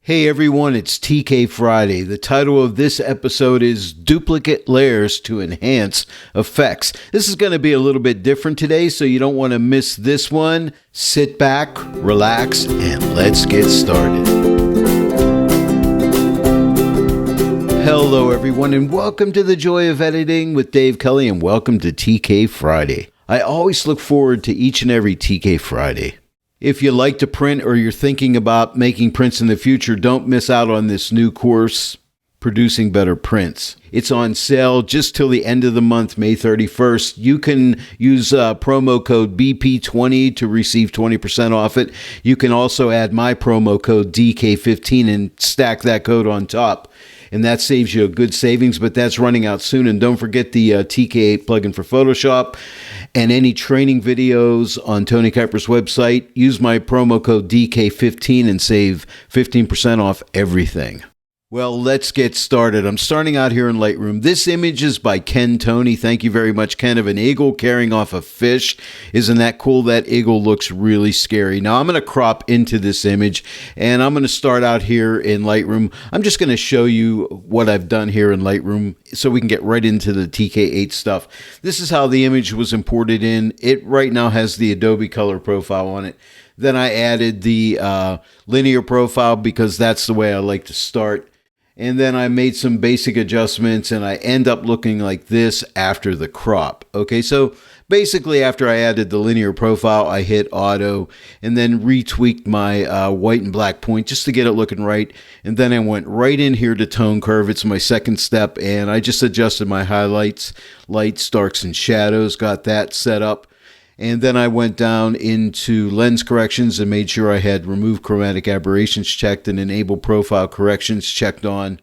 Hey everyone, it's TK Friday. The title of this episode is Duplicate Layers to Enhance Effects. This is going to be a little bit different today, so you don't want to miss this one. Sit back, relax, and let's get started. Hello everyone, and welcome to The Joy of Editing with Dave Kelly, and welcome to TK Friday. I always look forward to each and every TK Friday. If you like to print or you're thinking about making prints in the future, don't miss out on this new course, Producing Better Prints. It's on sale just till the end of the month, May 31st. You can use promo code BP20 to receive 20% off it. You can also add my promo code DK15 and stack that code on top. And that saves you a good savings, but that's running out soon. And don't forget the TK8 plugin for Photoshop and any training videos on Tony Kuiper's website. Use my promo code DK15 and save 15% off everything. Well, let's get started. I'm starting out here in Lightroom. This image is by Ken Tony. Thank you very much, Ken, of an eagle carrying off a fish. Isn't that cool? That eagle looks really scary. Now, I'm going to crop into this image, and I'm going to start out here in Lightroom. I'm just going to show you what I've done here in Lightroom so we can get right into the TK8 stuff. This is how the image was imported in. It right now has the Adobe Color profile on it. Then I added the linear profile because that's the way I like to start. And then I made some basic adjustments and I end up looking like this after the crop. Okay, so basically after I added the linear profile, I hit auto and then retweaked my white and black point just to get it looking right. And then I went right in here to tone curve. It's my second step and I just adjusted my highlights, lights, darks, and shadows, got that set up. And then I went down into lens corrections and made sure I had remove chromatic aberrations checked and enable profile corrections checked on.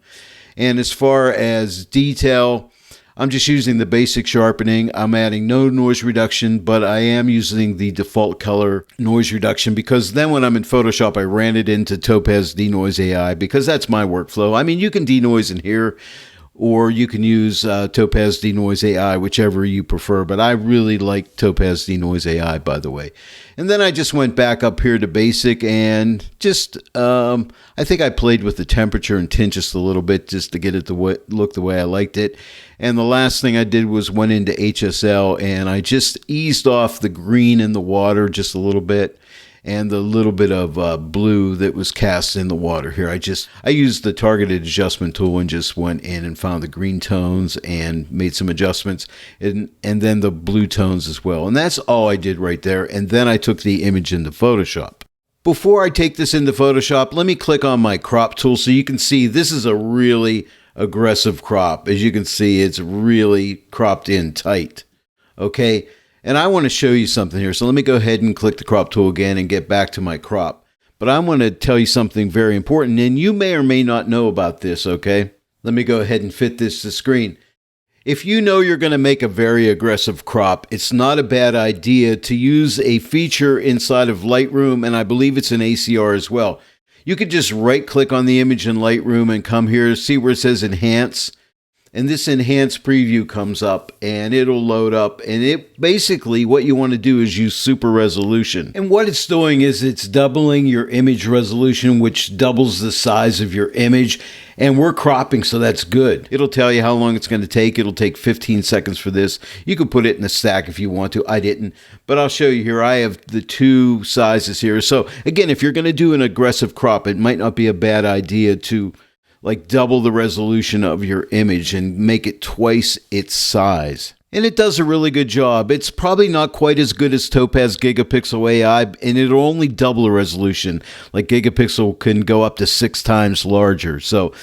And as far as detail, I'm just using the basic sharpening. I'm adding no noise reduction, but I am using the default color noise reduction because then when I'm in Photoshop, I ran it into TOPAZ Denoise AI because that's my workflow. I mean, you can denoise in here, or you can use TOPAZ Denoise AI, whichever you prefer. But I really like TOPAZ Denoise AI, by the way. And then I just went back up here to basic and just, I think I played with the temperature and tint just a little bit just to get it to look the way I liked it. And the last thing I did was went into HSL and I just eased off the green in the water just a little bit. And the little bit of blue that was cast in the water here. I used the targeted adjustment tool and just went in and found the green tones and made some adjustments and then the blue tones as well. And that's all I did right there. And then I took the image into Photoshop. Before I take this into Photoshop, let me click on my crop tool so you can see this is a really aggressive crop. As you can see, it's really cropped in tight. Okay. And I want to show you something here. So let me go ahead and click the crop tool again and get back to my crop. But I want to tell you something very important, and you may or may not know about this, okay? Let me go ahead and fit this to screen. If you know you're going to make a very aggressive crop, it's not a bad idea to use a feature inside of Lightroom, and I believe it's in ACR as well. You could just right-click on the image in Lightroom and come here, see where it says Enhance. And this enhanced preview comes up and it'll load up, and it basically what you want to do is use super resolution. And what it's doing is it's doubling your image resolution, which doubles the size of your image. And we're cropping, so that's good. It'll tell you how long it's going to take. It'll take 15 seconds for this. You could put it in a stack if you want to. I didn't, but I'll show you here. I have the two sizes here. So again, if you're going to do an aggressive crop, it might not be a bad idea to like double the resolution of your image and make it twice its size. And it does a really good job. It's probably not quite as good as TOPAZ GIGAPIXEL AI, and it'll only double the resolution. Like GIGAPIXEL can go up to 6 times larger. So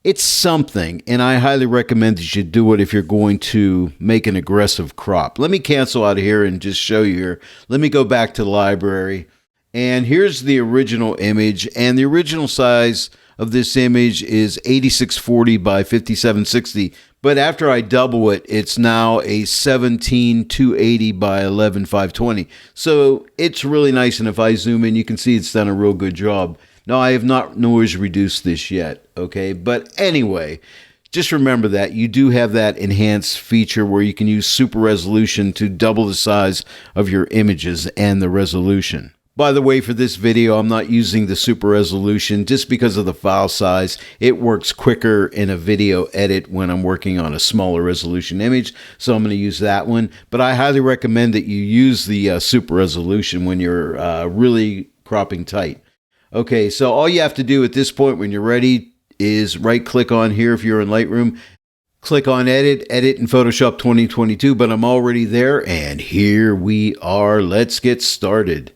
it's something, and I highly recommend that you do it if you're going to make an aggressive crop. Let me cancel out of here and just show you here. Let me go back to the library. And here's the original image, and the original size of this image is 8640 by 5760, but after I double it, it's now a 17280 by 11520. So it's really nice, and if I zoom in, you can see it's done a real good job. Now, I have not noise reduced this yet, okay? But anyway, just remember that you do have that enhanced feature where you can use super resolution to double the size of your images and the resolution. By the way, for this video, I'm not using the super resolution just because of the file size. It works quicker in a video edit when I'm working on a smaller resolution image, so I'm going to use that one. But I highly recommend that you use the super resolution when you're really cropping tight. Okay, so all you have to do at this point when you're ready is right-click on here if you're in Lightroom. Click on Edit, Edit in Photoshop 2022, but I'm already there, and here we are. Let's get started.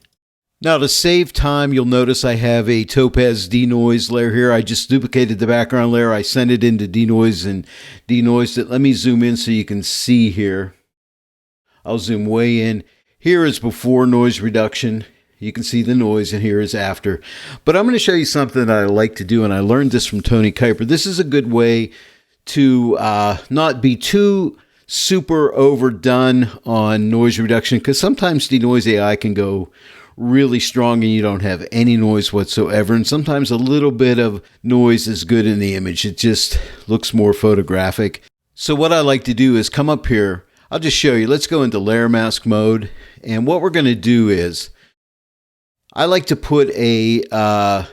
Now, to save time, you'll notice I have a TOPAZ denoise layer here. I just duplicated the background layer. I sent it into denoise and denoised it. Let me zoom in so you can see here. I'll zoom way in. Here is before noise reduction. You can see the noise, and here is after. But I'm going to show you something that I like to do, and I learned this from Tony Kuiper. This is a good way to not be too super overdone on noise reduction, because sometimes denoise AI can go really strong and you don't have any noise whatsoever, and sometimes a little bit of noise is good in the image. It just looks more photographic. So what I like to do is come up here. I'll just show you. Let's go into layer mask mode, and what we're going to do is I like to put a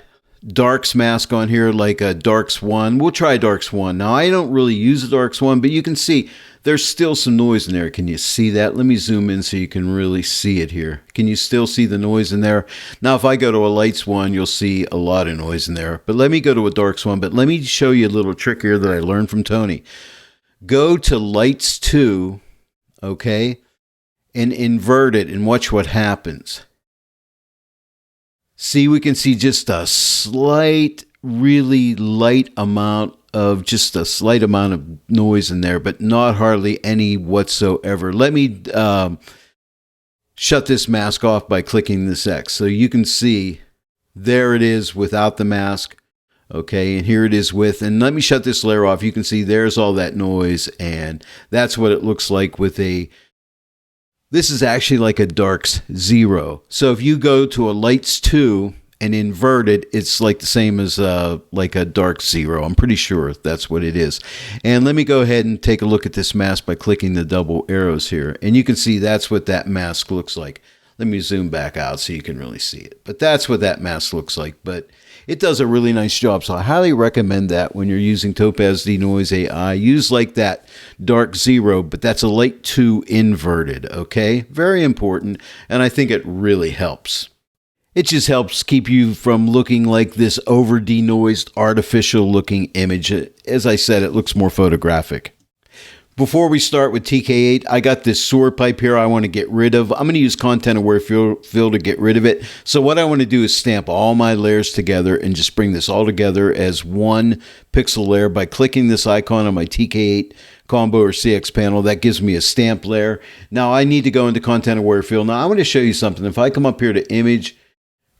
darks mask on here, like a darks 1. We'll try darks 1. Now, I don't really use a darks 1, but you can see there's still some noise in there. Can you see that? Let me zoom in so you can really see it here. Can you still see the noise in there? Now, if I go to a lights 1, you'll see a lot of noise in there. But let me go to a darks 1. But let me show you a little trick here that I learned from Tony. Go to lights 2, okay, and invert it and watch what happens. See, we can see just a slight, really light amount of just a slight amount of noise in there, but not hardly any whatsoever. Let me shut this mask off by clicking this X. So you can see there it is without the mask. Okay, and here it is with, and let me shut this layer off. You can see there's all that noise, and that's what it looks like with a, this is actually like a darks 0. So if you go to a lights 2 and invert it, it's like the same as like a dark 0. I'm pretty sure that's what it is. And let me go ahead and take a look at this mask by clicking the double arrows here. And you can see that's what that mask looks like. Let me zoom back out so you can really see it. But that's what that mask looks like. But it does a really nice job. So I highly recommend that when you're using TOPAZ Denoise AI. Use like that dark 0, but that's a light 2 inverted, okay? Very important, and I think it really helps. It just helps keep you from looking like this over-denoised, artificial-looking image. As I said, it looks more photographic. Before we start with TK8, I got this sewer pipe here I want to get rid of. I'm going to use content-aware fill to get rid of it. So what I want to do is stamp all my layers together and just bring this all together as one pixel layer by clicking this icon on my TK8 combo or CX panel. That gives me a stamp layer. Now I need to go into content-aware fill. Now I want to show you something. If I come up here to image,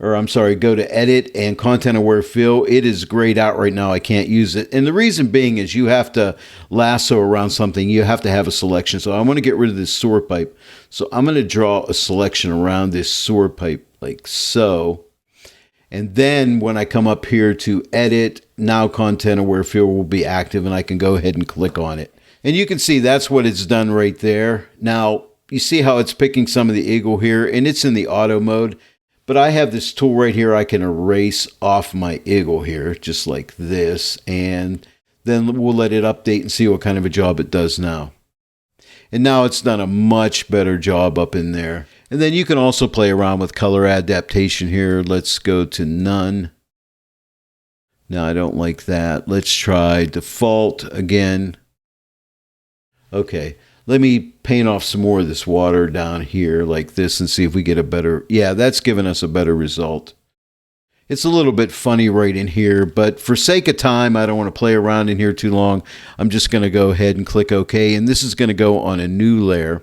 or I'm sorry, go to edit and content aware fill. It is grayed out right now. I can't use it. And the reason being is you have to lasso around something. You have to have a selection. So I want to get rid of this sewer pipe. So I'm going to draw a selection around this sewer pipe like so. And then when I come up here to edit, now content aware fill will be active and I can go ahead and click on it. And you can see that's what it's done right there. Now you see how it's picking some of the eagle here and it's in the auto mode. But I have this tool right here. I can erase off my eagle here, just like this. And then we'll let it update and see what kind of a job it does now. And now it's done a much better job up in there. And then you can also play around with color adaptation here. Let's go to none. No, I don't like that. Let's try default again. Okay. Let me paint off some more of this water down here like this and see if we get a better, yeah, that's given us a better result. It's a little bit funny right in here, but for sake of time, I don't want to play around in here too long. I'm just going to go ahead and click OK, and this is going to go on a new layer,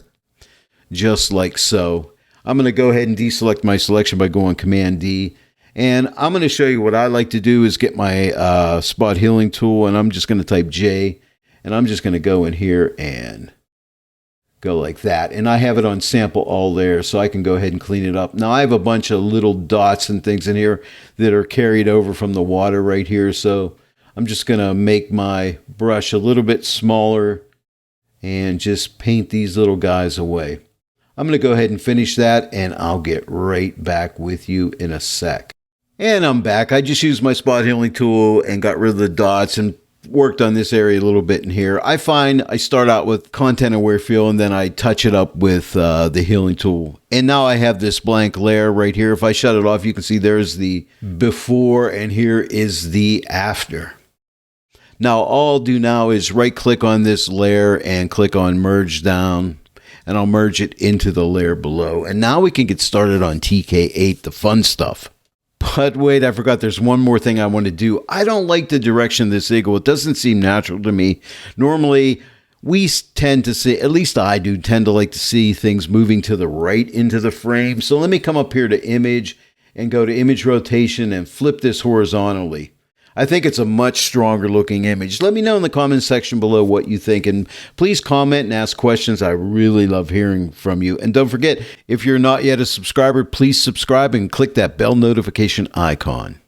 just like so. I'm going to go ahead and deselect my selection by going Command D, and I'm going to show you what I like to do is get my spot healing tool, and I'm just going to type J, and I'm just going to go in here and go like that. And I have it on sample all there, so I can go ahead and clean it up. Now I have a bunch of little dots and things in here that are carried over from the water right here. So I'm just going to make my brush a little bit smaller and just paint these little guys away. I'm going to go ahead and finish that, and I'll get right back with you in a sec. And I'm back. I just used my spot healing tool and got rid of the dots and worked on this area a little bit in here. I find I start out with content aware feel, and then I touch it up with the healing tool. And now I have this blank layer right here. If I shut it off, you can see there's the before, and here is the after. Now all I'll do now is right click on this layer and click on merge down, and I'll merge it into the layer below. And now we can get started on TK8, the fun stuff. But wait, I forgot there's one more thing I want to do. I don't like the direction of this eagle. It doesn't seem natural to me. Normally, we tend to see, at least I do, tend to like to see things moving to the right into the frame. So let me come up here to image and go to image rotation and flip this horizontally. I think it's a much stronger looking image. Let me know in the comment section below what you think, and please comment and ask questions. I really love hearing from you. And don't forget, if you're not yet a subscriber, please subscribe and click that bell notification icon.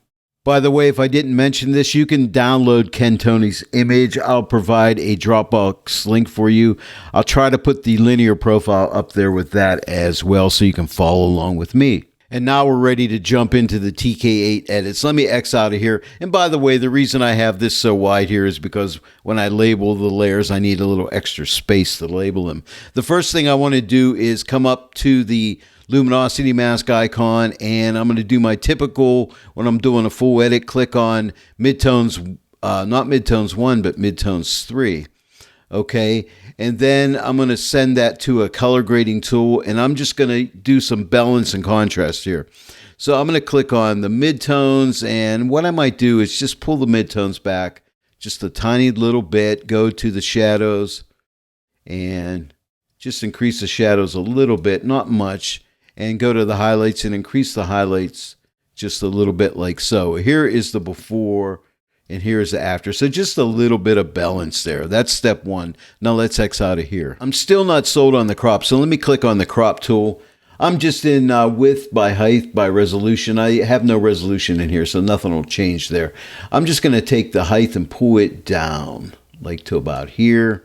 By the way, if I didn't mention this, you can download Ken Tony's image. I'll provide a Dropbox link for you. I'll try to put the linear profile up there with that as well so you can follow along with me. And now we're ready to jump into the TK8 edits. Let me X out of here. And by the way, the reason I have this so wide here is because when I label the layers, I need a little extra space to label them. The first thing I want to do is come up to the Luminosity Mask icon, and I'm going to do my typical, when I'm doing a full edit, click on Midtones, not Midtones 1, but Midtones 3. Okay, and then I'm going to send that to a color grading tool, and I'm just going to do some balance and contrast here. So I'm going to click on the midtones, and what I might do is just pull the midtones back just a tiny little bit, go to the shadows, and just increase the shadows a little bit, not much, and go to the highlights and increase the highlights just a little bit like so. Here is the before, and here's the after. So just a little bit of balance there. That's step one. Now let's X out of here. I'm still not sold on the crop, so let me click on the crop tool. I'm just in width by height by resolution. I have no resolution in here, so nothing will change there. I'm just going to take the height and pull it down, like to about here.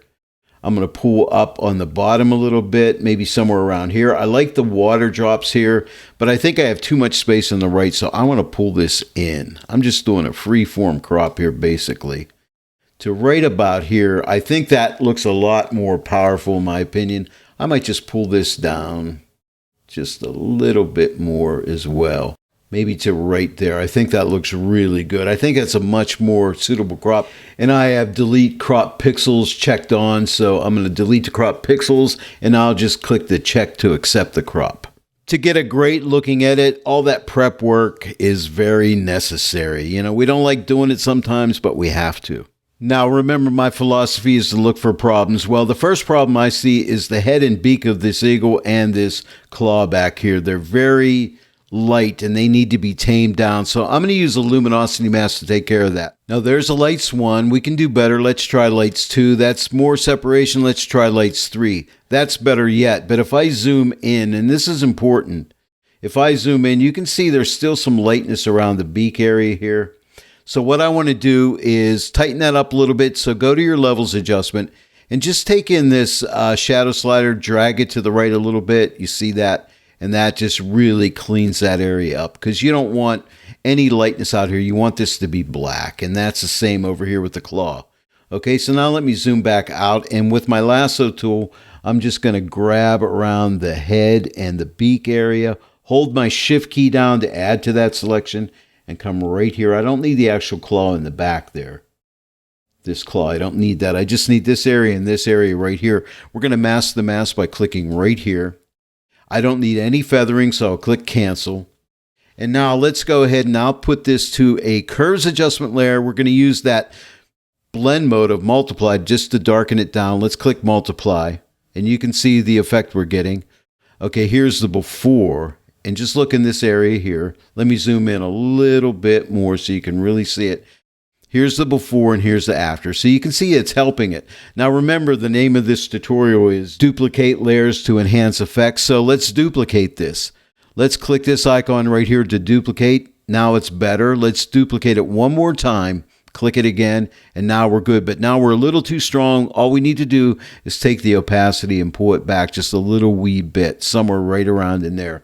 I'm going to pull up on the bottom a little bit, maybe somewhere around here. I like the water drops here, but I think I have too much space on the right, so I want to pull this in. I'm just doing a free-form crop here, basically. To right about here, I think that looks a lot more powerful in my opinion. I might just pull this down just a little bit more as well. Maybe to right there. I think that looks really good. I think that's a much more suitable crop. And I have delete crop pixels checked on, so I'm going to delete the crop pixels, and I'll just click the check to accept the crop. To get a great looking edit, all that prep work is very necessary. You know, we don't like doing it sometimes, but we have to. Now, remember, my philosophy is to look for problems. Well, the first problem I see is the head and beak of this eagle and this claw back here. They're very light and they need to be tamed down. So I'm going to use a luminosity mask to take care of that. Now there's a lights 1. We can do better. Let's try lights 2. That's more separation. Let's try lights 3. That's better yet. But if I zoom in, and this is important, if I zoom in, you can see there's still some lightness around the beak area here. So what I want to do is tighten that up a little bit. So go to your levels adjustment and just take in this shadow slider, drag it to the right a little bit. You see that? And that just really cleans that area up because you don't want any lightness out here. You want this to be black, and that's the same over here with the claw. Okay, so now let me zoom back out, and with my lasso tool, I'm just going to grab around the head and the beak area, hold my shift key down to add to that selection, and come right here. I don't need the actual claw in the back there. This claw, I don't need that. I just need this area and this area right here. We're going to mask the mask by clicking right here. I don't need any feathering, so I'll click cancel. And now let's go ahead and I'll put this to a curves adjustment layer. We're going to use that blend mode of multiply just to darken it down. Let's click multiply, and you can see the effect we're getting. Okay, here's the before, and just look in this area here. Let me zoom in a little bit more so you can really see it. Here's the before and here's the after. So you can see it's helping it. Now remember, the name of this tutorial is Duplicate Layers to Enhance Effects. So let's duplicate this. Let's click this icon right here to duplicate. Now it's better. Let's duplicate it one more time. click it again, and now we're good. But now we're a little too strong. All we need to do is take the opacity and pull it back just a little wee bit, somewhere right around in there.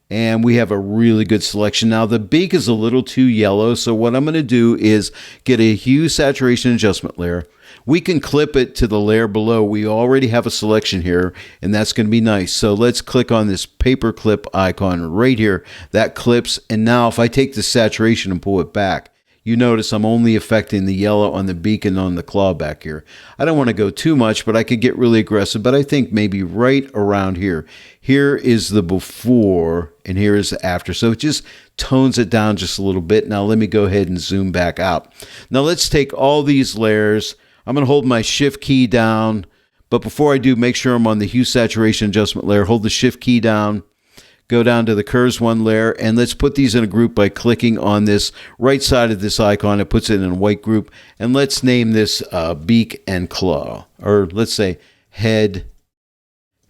And we have a really good selection. Now the beak is a little too yellow, so what I'm going to do is get a hue saturation adjustment layer. We can clip it to the layer below. We already have a selection here, and that's going to be nice. So let's click on this paper clip icon right here. That clips, and now if I take the saturation and pull it back, you notice I'm only affecting the yellow on the beak and on the claw back here. I don't want to go too much, but I could get really aggressive, but I think maybe right around here. Here is the before, and here is the after. So it just tones it down just a little bit. Now let me go ahead and zoom back out. Now let's take all these layers. I'm going to hold my shift key down, but before I do, make sure I'm on the hue saturation adjustment layer. Hold the shift key down. Go down to the curves one layer, and let's put these in a group by clicking on this right side of this icon. It puts it in a white group, and let's name this beak and claw, or let's say head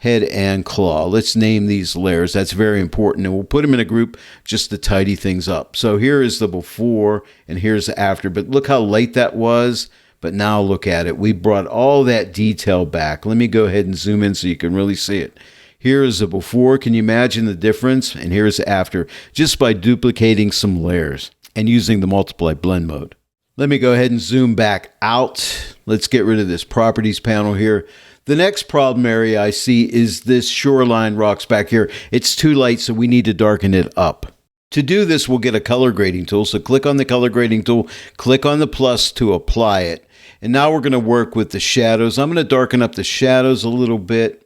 and claw. Let's name these layers. That's very important, and we'll put them in a group just to tidy things up. So here is the before, and here's the after, but look how light that was. But now look at it. We brought all that detail back. Let me go ahead and zoom in so you can really see it. Here is the before. Can you imagine the difference? And here's the after, just by duplicating some layers and using the multiply blend mode. Let me go ahead and zoom back out. Let's get rid of this properties panel here. The next problem area I see is this shoreline rocks back here. It's too light, so we need to darken it up. To do this, we'll get a color grading tool. So click on the color grading tool, click on the plus to apply it. And now we're going to work with the shadows. I'm going to darken up the shadows a little bit.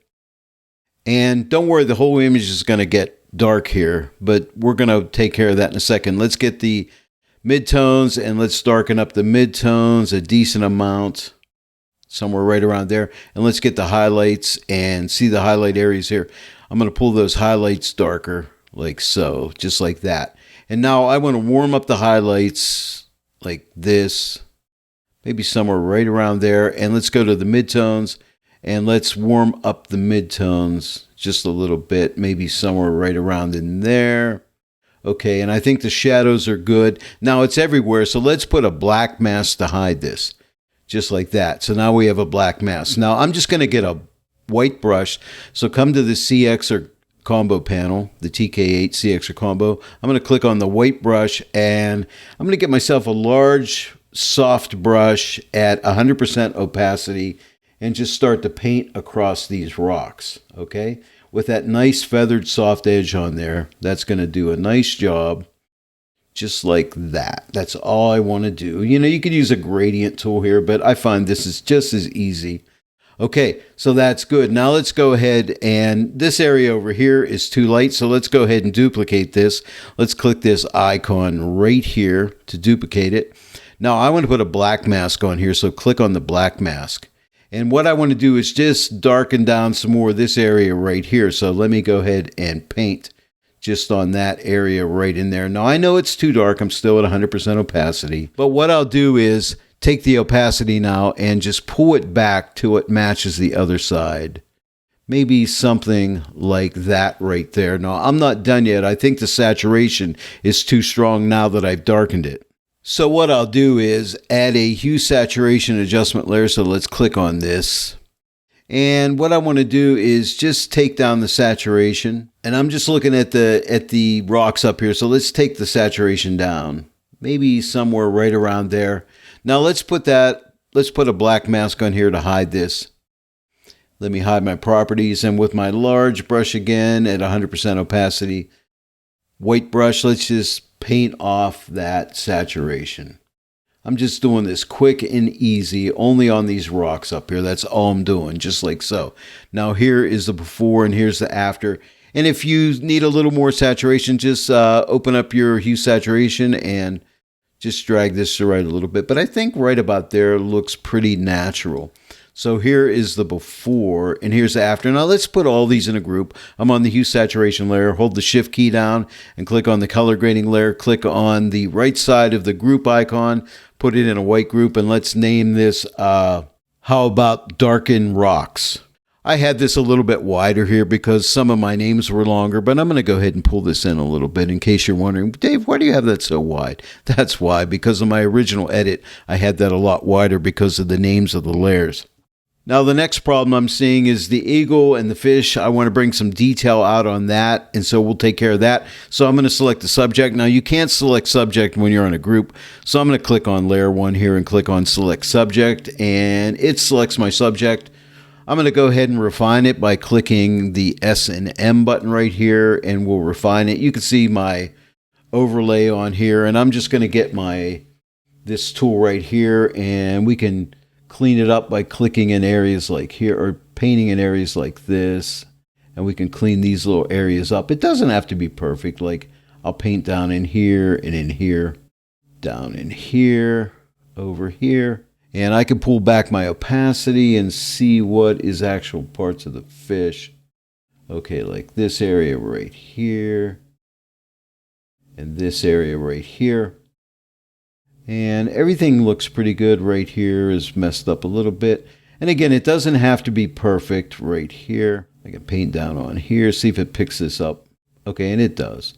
And don't worry, the whole image is going to get dark here, but we're going to take care of that in a second. Let's get the midtones and let's darken up the midtones a decent amount, somewhere right around there. And let's get the highlights and see the highlight areas here. I'm going to pull those highlights darker like so, just like that. And now I want to warm up the highlights like this, maybe somewhere right around there. And let's go to the midtones. And let's warm up the midtones just a little bit, maybe somewhere right around in there. Okay, and I think the shadows are good. Now it's everywhere, so let's put a black mask to hide this, just like that. So now we have a black mask. Now I'm just going to get a white brush. So come to the CX or combo panel, the TK8 CX or combo. I'm going to click on the white brush, and I'm going to get myself a large, soft brush at 100% opacity, and just start to paint across these rocks, okay? With that nice feathered soft edge on there, that's going to do a nice job, just like that. That's all I want to do. You know, you could use a gradient tool here, but I find this is just as easy. Okay, so that's good. Now let's go ahead, and this area over here is too light, so let's go ahead and duplicate this. Let's click this icon right here to duplicate it. Now I want to put a black mask on here, so click on the black mask. And what I want to do is just darken down some more of this area right here. So let me go ahead and paint just on that area right in there. Now I know it's too dark. I'm still at 100% opacity. But what I'll do is take the opacity now and just pull it back till it matches the other side. Maybe something like that right there. Now I'm not done yet. I think the saturation is too strong now that I've darkened it. So what I'll do is add a hue saturation adjustment layer. So let's click on this. And what I want to do is just take down the saturation. And I'm just looking at the rocks up here. So let's take the saturation down. Maybe somewhere right around there. Now let's put a black mask on here to hide this. Let me hide my properties. And with my large brush again at 100% opacity, white brush, let's just paint off that saturation. I'm just doing this quick and easy, only on these rocks up here. That's all I'm doing, just like so. Now here is the before and here's the after. And if you need a little more saturation, just open up your hue saturation and just drag this to right a little bit. But I think right about there looks pretty natural. So here is the before and here's the after. Now let's put all these in a group. I'm on the hue saturation layer. Hold the shift key down and click on the color grading layer. Click on the right side of the group icon. Put it in a white group and let's name this, how about Darken Rocks? I had this a little bit wider here because some of my names were longer, but I'm going to go ahead and pull this in a little bit in case you're wondering, Dave, why do you have that so wide? That's why, because of my original edit, I had that a lot wider because of the names of the layers. Now, the next problem I'm seeing is the eagle and the fish. I want to bring some detail out on that, and so we'll take care of that. So I'm going to select the subject. Now, you can't select subject when you're on a group, so I'm going to click on layer 1 here and click on select subject, and it selects my subject. I'm going to go ahead and refine it by clicking the S and M button right here, and we'll refine it. You can see my overlay on here, and I'm just going to get this tool right here, and we can clean it up by clicking in areas like here or painting in areas like this, and we can clean these little areas up. It doesn't have to be perfect. Like I'll paint down in here and in here, down in here, over here, and I can pull back my opacity and see what is actual parts of the fish. Okay, like this area right here and this area right here. And everything looks pretty good. Right here is messed up a little bit. And again, it doesn't have to be perfect right here. I can paint down on here, see if it picks this up. Okay, and it does.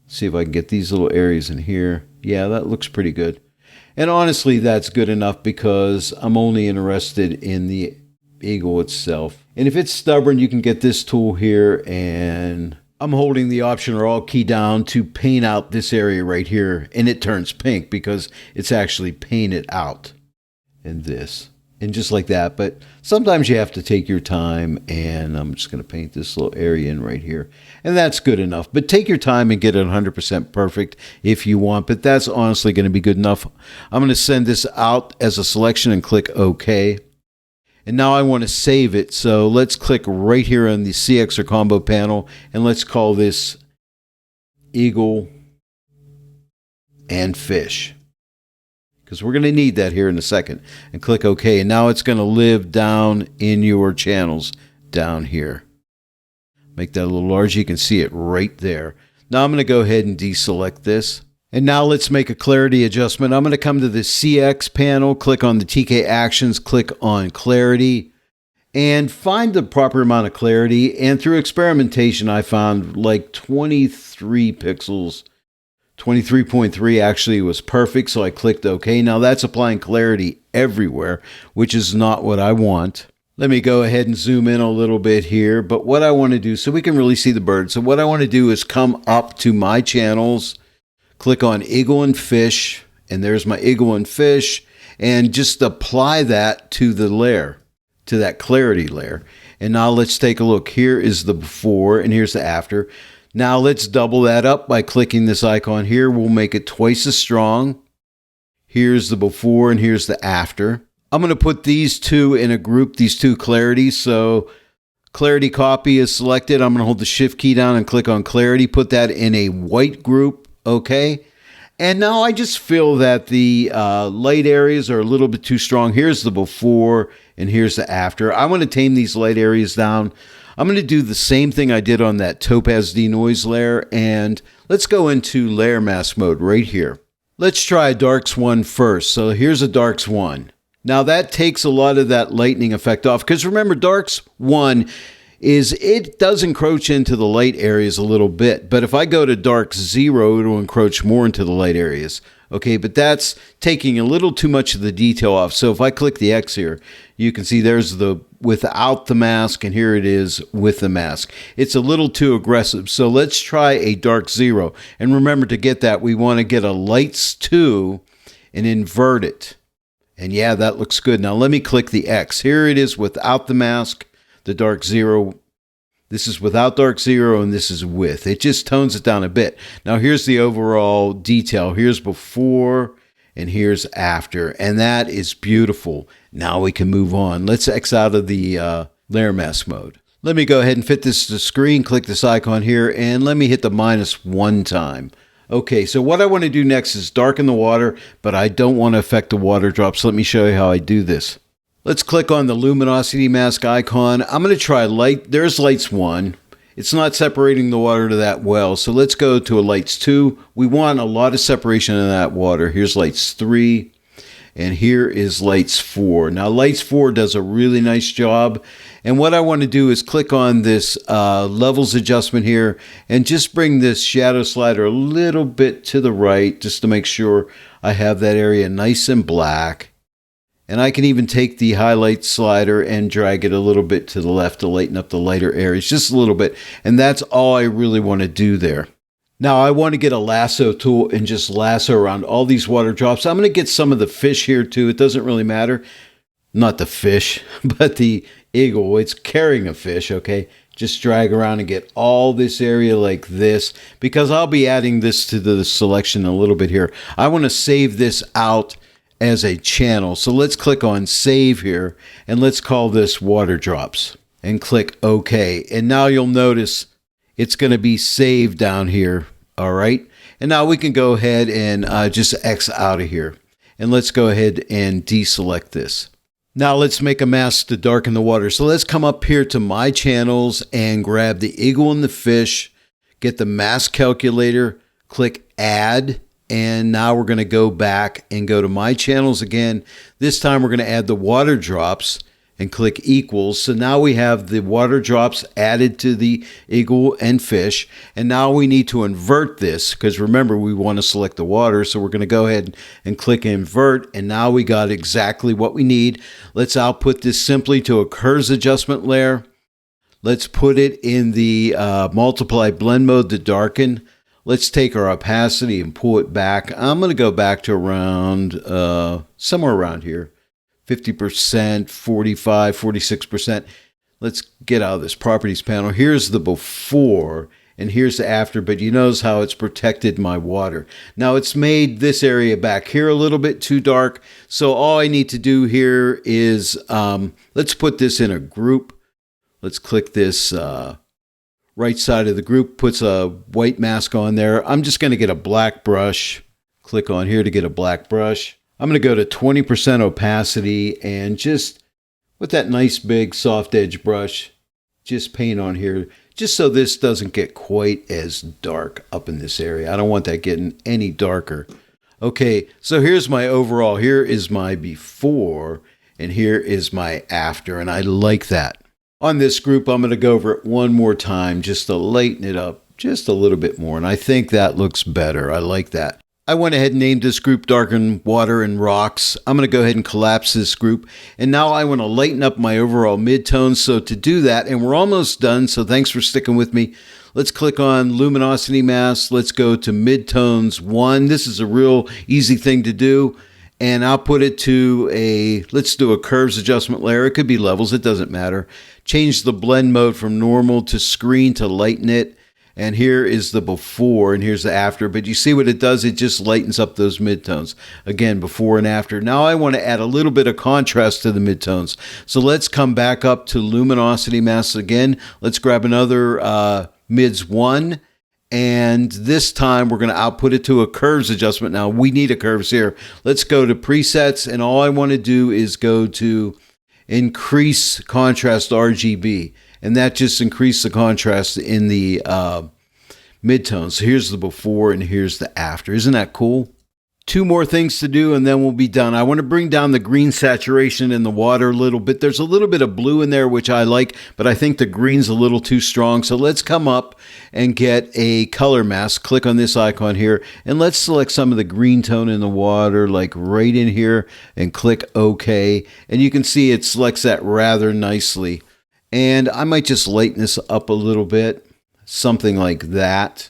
See if I can get these little areas in here. Yeah, that looks pretty good. And honestly, that's good enough because I'm only interested in the eagle itself. And if it's stubborn, you can get this tool here, and I'm holding the Option or Alt key down to paint out this area right here, and it turns pink because it's actually painted out in this. And just like that, but sometimes you have to take your time, and I'm just going to paint this little area in right here. And that's good enough, but take your time and get it 100% perfect if you want, but that's honestly going to be good enough. I'm going to send this out as a selection and click OK. And now I want to save it, so let's click right here on the CX or combo panel, and let's call this eagle and fish, because we're going to need that here in a second. And click OK, and now it's going to live down in your channels down here. Make that a little larger. You can see it right there. Now I'm going to go ahead and deselect this. And now let's make a clarity adjustment. I'm going to come to the CX panel, click on the TK actions, click on clarity, and find the proper amount of clarity. And through experimentation, I found like 23 pixels. 23.3 actually was perfect, so I clicked OK. Now that's applying clarity everywhere, which is not what I want. Let me go ahead and zoom in a little bit here. But what I want to do, so we can really see the bird. So what I want to do is come up to my channels, click on eagle and fish, and there's my eagle and fish, and just apply that to the layer, to that clarity layer. And now let's take a look. Here is the before, and here's the after. Now let's double that up by clicking this icon here. We'll make it twice as strong. Here's the before, and here's the after. I'm going to put these two in a group, these two clarities. So clarity copy is selected. I'm going to hold the shift key down and click on clarity, put that in a white group. Okay, and now I just feel that the light areas are a little bit too strong. Here's the before, and here's the after. I want to tame these light areas down. I'm going to do the same thing I did on that TOPAZ denoise layer, and let's go into layer mask mode right here. Let's try a darks one first. So here's a darks one. Now that takes a lot of that lightening effect off, because remember, darks one is it does encroach into the light areas a little bit. But if I go to dark 0, it'll encroach more into the light areas. Okay, but that's taking a little too much of the detail off. So if I click the X here, you can see there's the without the mask, and here it is with the mask. It's a little too aggressive. So let's try a dark 0. And remember, to get that, we want to get a lights 2 and invert it. And yeah, that looks good. Now let me click the X. Here it is without the mask. The dark 0, this is without dark 0, and this is with. It just tones it down a bit. Now here's the overall detail. Here's before, and here's after, and that is beautiful. Now we can move on. Let's X out of the layer mask mode. Let me go ahead and fit this to the screen, click this icon here, and let me hit the -1 time. Okay, so what I want to do next is darken the water, but I don't want to affect the water drops. Let me show you how I do this. Let's click on the Luminosity Mask icon. I'm going to try light. There's lights 1. It's not separating the water to that well. So let's go to a lights 2. We want a lot of separation in that water. Here's lights 3. and here is Lights 4. Now Lights 4 does a really nice job, and what I want to do is click on this levels adjustment here and just bring this shadow slider a little bit to the right just to make sure I have that area nice and black. And I can even take the highlight slider and drag it a little bit to the left to lighten up the lighter areas, just a little bit. And that's all I really want to do there. Now I want to get a lasso tool and just lasso around all these water drops. I'm going to get some of the fish here too. It doesn't really matter. Not the fish, but the eagle. It's carrying a fish, okay? Just drag around and get all this area like this, because I'll be adding this to the selection a little bit here. I want to save this out as a channel. So let's click on save here and let's call this water drops and click OK. And now you'll notice it's going to be saved down here. All right. And now we can go ahead and just X out of here. And let's go ahead and deselect this. Now let's make a mask to darken the water. So let's come up here to my channels and grab the eagle and the fish, get the mask calculator, click add. And now we're going to go back and go to my channels again. This time we're going to add the water drops and click equals. So now we have the water drops added to the eagle and fish. And now we need to invert this because remember, we want to select the water. So we're going to go ahead and click invert. And now we got exactly what we need. Let's output this simply to a curves adjustment layer. Let's put it in the multiply blend mode to darken. Let's take our opacity and pull it back. I'm going to go back to around, somewhere around here, 50%, 45, 46%. Let's get out of this properties panel. Here's the before and here's the after, but you notice how it's protected my water. Now it's made this area back here a little bit too dark. So all I need to do here is, let's put this in a group. Let's click this, right side of the group, puts a white mask on there. I'm just going to get a black brush. Click on here to get a black brush. I'm going to go to 20% opacity and just with that nice big soft edge brush, just paint on here, just so this doesn't get quite as dark up in this area. I don't want that getting any darker. Okay, so here's my overall. Here is my before and here is my after, and I like that. On this group, I'm going to go over it one more time just to lighten it up just a little bit more. And I think that looks better. I like that. I went ahead and named this group Darken Water and Rocks. I'm going to go ahead and collapse this group. And now I want to lighten up my overall midtones. So to do that, and we're almost done, so thanks for sticking with me. Let's click on Luminosity Mask. Let's go to Midtones 1. This is a real easy thing to do. And I'll put it to let's do a curves adjustment layer. It could be levels, it doesn't matter. Change the blend mode from normal to screen to lighten it. And here is the before and here's the after. But you see what it does? It just lightens up those midtones. Again, before and after. Now I want to add a little bit of contrast to the midtones. So let's come back up to Luminosity Mask again. Let's grab another mids 1. And this time we're going to output it to a curves adjustment. Now we need a curves here. Let's go to presets, and all I want to do is go to increase contrast RGB, and that just increases the contrast in the midtones. So here's the before and here's the after. Isn't that cool? 2 more things to do and then we'll be done. I want to bring down the green saturation in the water a little bit. There's a little bit of blue in there, which I like, but I think the green's a little too strong. So let's come up and get a color mask. Click on this icon here and let's select some of the green tone in the water, like right in here, and click OK. And you can see it selects that rather nicely. And I might just lighten this up a little bit, something like that.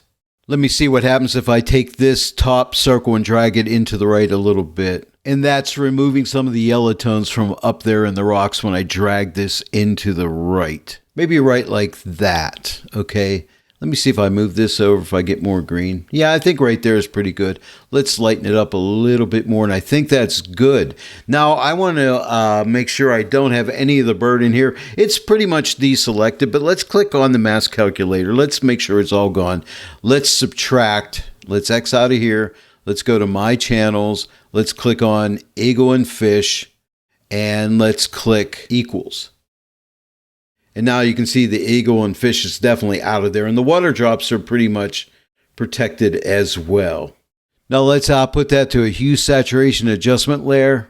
Let me see what happens if I take this top circle and drag it into the right a little bit. And that's removing some of the yellow tones from up there in the rocks when I drag this into the right. Maybe right like that, okay? Let me see if I move this over, if I get more green. Yeah, I think right there is pretty good. Let's lighten it up a little bit more, and I think that's good. Now, I want to make sure I don't have any of the bird in here. It's pretty much deselected, but let's click on the mask calculator. Let's make sure it's all gone. Let's subtract. Let's X out of here. Let's go to My Channels. Let's click on Eagle and Fish, and let's click Equals. And now you can see the eagle and fish is definitely out of there. And the water drops are pretty much protected as well. Now let's output that to a hue saturation adjustment layer.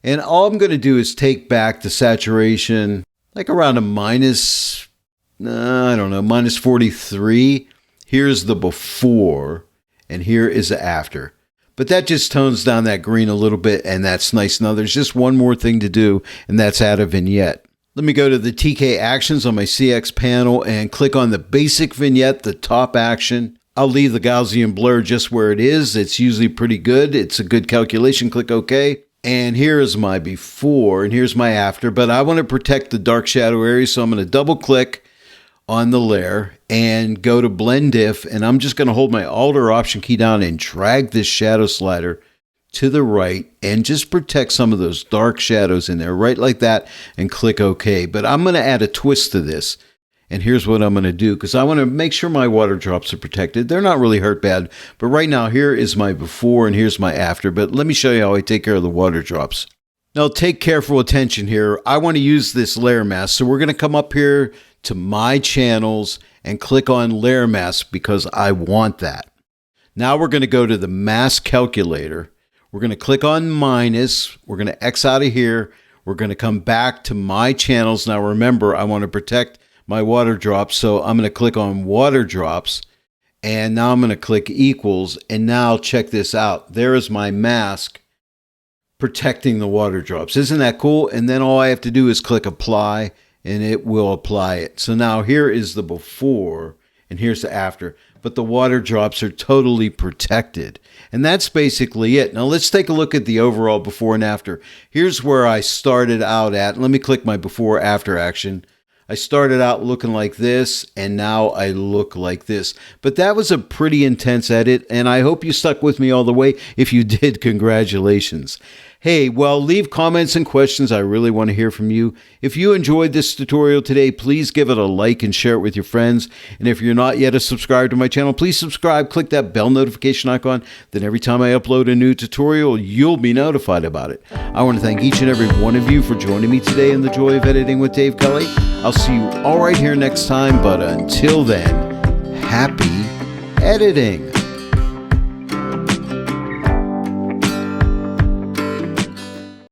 And all I'm going to do is take back the saturation like around a minus, I don't know, minus 43. Here's the before, and here is the after. But that just tones down that green a little bit, and that's nice. Now, there's just one more thing to do, and that's add a vignette. Let me go to the TK actions on my CX panel and click on the basic vignette, the top action. I'll leave the Gaussian blur just where it is. It's usually pretty good. It's a good calculation. Click OK. And here is my before, and here's my after. But I want to protect the dark shadow area, so I'm going to double click on the layer and go to blend diff, and I'm just going to hold my alt or option key down and drag this shadow slider to the right and just protect some of those dark shadows in there, right like that, and click OK. But I'm going to add a twist to this, and here's what I'm going to do, because I want to make sure my water drops are protected. They're not really hurt bad, but right now here is my before and here's my after. But let me show you how I take care of the water drops. Now take careful attention here. I want to use this layer mask, so we're going to come up here to my channels and click on layer mask because I want that. Now we're going to go to the mask calculator. We're going to click on minus. We're going to X out of here. We're going to come back to my channels. Now remember, I want to protect my water drops, so I'm going to click on water drops, and now I'm going to click equals, and now check this out. There is my mask protecting the water drops. Isn't that cool? And then all I have to do is click apply, and it will apply it. So now here is the before and here's the after, but the water drops are totally protected. And that's basically it. Now let's take a look at the overall before and after. Here's where I started out at. Let me click my before after action. I started out looking like this, and now I look like this. But that was a pretty intense edit, and I hope you stuck with me all the way. If you did, congratulations. Hey, well, leave comments and questions. I really want to hear from you. If you enjoyed this tutorial today, please give it a like and share it with your friends. And if you're not yet a subscriber to my channel, please subscribe. Click that bell notification icon. Then every time I upload a new tutorial, you'll be notified about it. I want to thank each and every one of you for joining me today in the Joy of Editing with Dave Kelly. I'll see you all right here next time. But until then, happy editing.